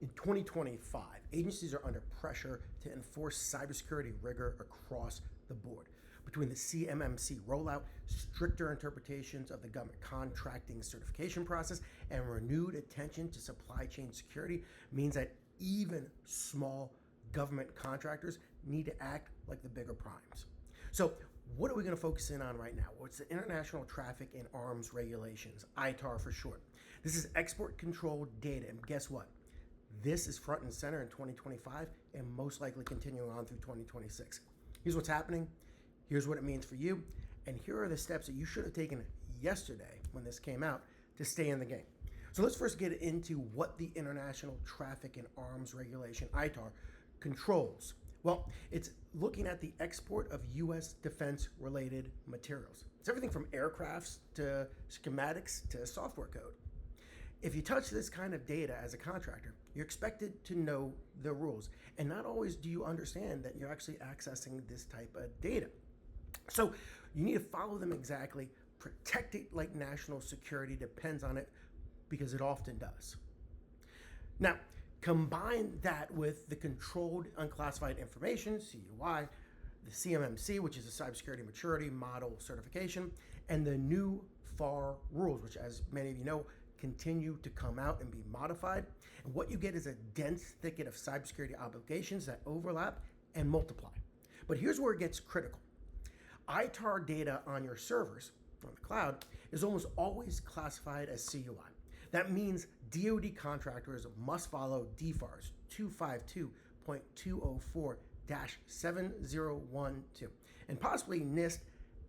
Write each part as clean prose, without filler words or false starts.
In 2025, agencies are under pressure to enforce cybersecurity rigor across the board. Between the CMMC rollout, stricter interpretations of the government contracting certification process, and renewed attention to supply chain security means that even small government contractors need to act like the bigger primes. So, what are we going to focus in on right now? Well, it's the International Traffic in Arms Regulations, ITAR for short. This is export controlled data, and guess what? This is front and center in 2025 and most likely continuing on through 2026. Here's what's happening, here's what it means for you, and here are the steps that you should have taken yesterday when this came out to stay in the game. So let's first get into what the International Traffic in Arms Regulation, ITAR, controls. Well, it's looking at the export of U.S. defense-related materials. It's everything from aircrafts to schematics to software code. If you touch this kind of data as a contractor, you're expected to know the rules. And not always do you understand that you're actually accessing this type of data. So you need to follow them exactly. Protect it like national security depends on it, because it often does. Now, combine that with the Controlled Unclassified Information, CUI, the CMMC, which is a Cybersecurity Maturity Model Certification, and the new FAR rules, which, as many of you know, continue to come out and be modified. And what you get is a dense thicket of cybersecurity obligations that overlap and multiply. But here's where it gets critical. ITAR data on your servers, on the cloud, is almost always classified as CUI. That means DoD contractors must follow DFARS 252.204-7012 and possibly NIST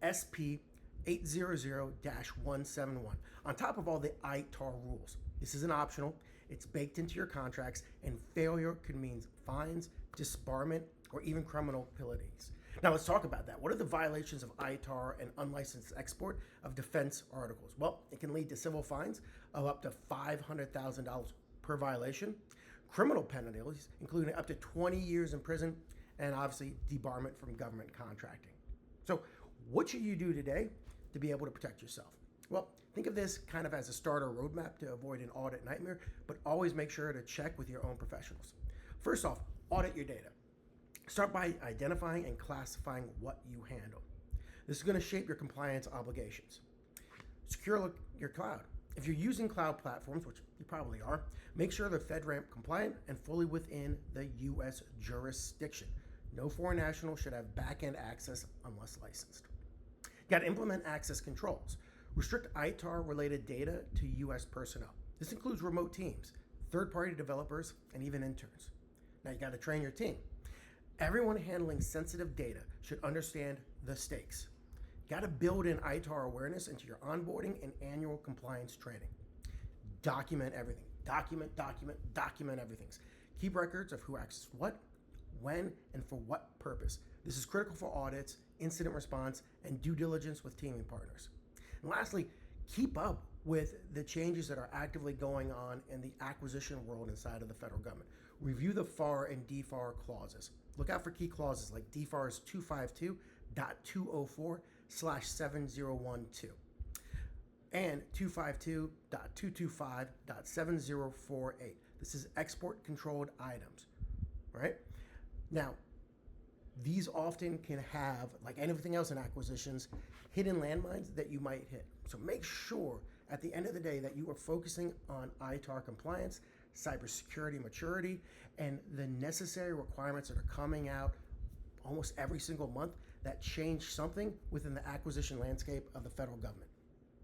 SP 800-171 on top of all the ITAR rules. This isn't optional, it's baked into your contracts, and failure could mean fines, disbarment, or even criminal penalties. Now let's talk about that. What are the violations of ITAR and unlicensed export of defense articles? Well, it can lead to civil fines of up to $500,000 per violation, criminal penalties including up to 20 years in prison, and obviously debarment from government contracting. So what should you do today to be able to protect yourself? Well, think of this kind of as a starter roadmap to avoid an audit nightmare, but always make sure to check with your own professionals. First off, audit your data. Start by identifying and classifying what you handle. This is going to shape your compliance obligations. Secure your cloud. If you're using cloud platforms, which you probably are, make sure they're FedRAMP compliant and fully within the U.S. jurisdiction. No foreign national should have back-end access unless licensed. You got to implement access controls. Restrict ITAR-related data to U.S. personnel. This includes remote teams, third-party developers, and even interns. Now you got to train your team. Everyone handling sensitive data should understand the stakes. You got to build in ITAR awareness into your onboarding and annual compliance training. Document everything. Document everything. Keep records of who accessed what, when, and for what purpose. This is critical for audits, incident response, and due diligence with teaming partners. And lastly, keep up with the changes that are actively going on in the acquisition world inside of the federal government. Review the FAR and DFAR clauses. Look out for key clauses like DFARS 252.204/7012 and 252.225.7048. This is export controlled items, right? Now, these often can have, like anything else in acquisitions, hidden landmines that you might hit. So make sure at the end of the day that you are focusing on ITAR compliance, cybersecurity maturity, and the necessary requirements that are coming out almost every single month that change something within the acquisition landscape of the federal government.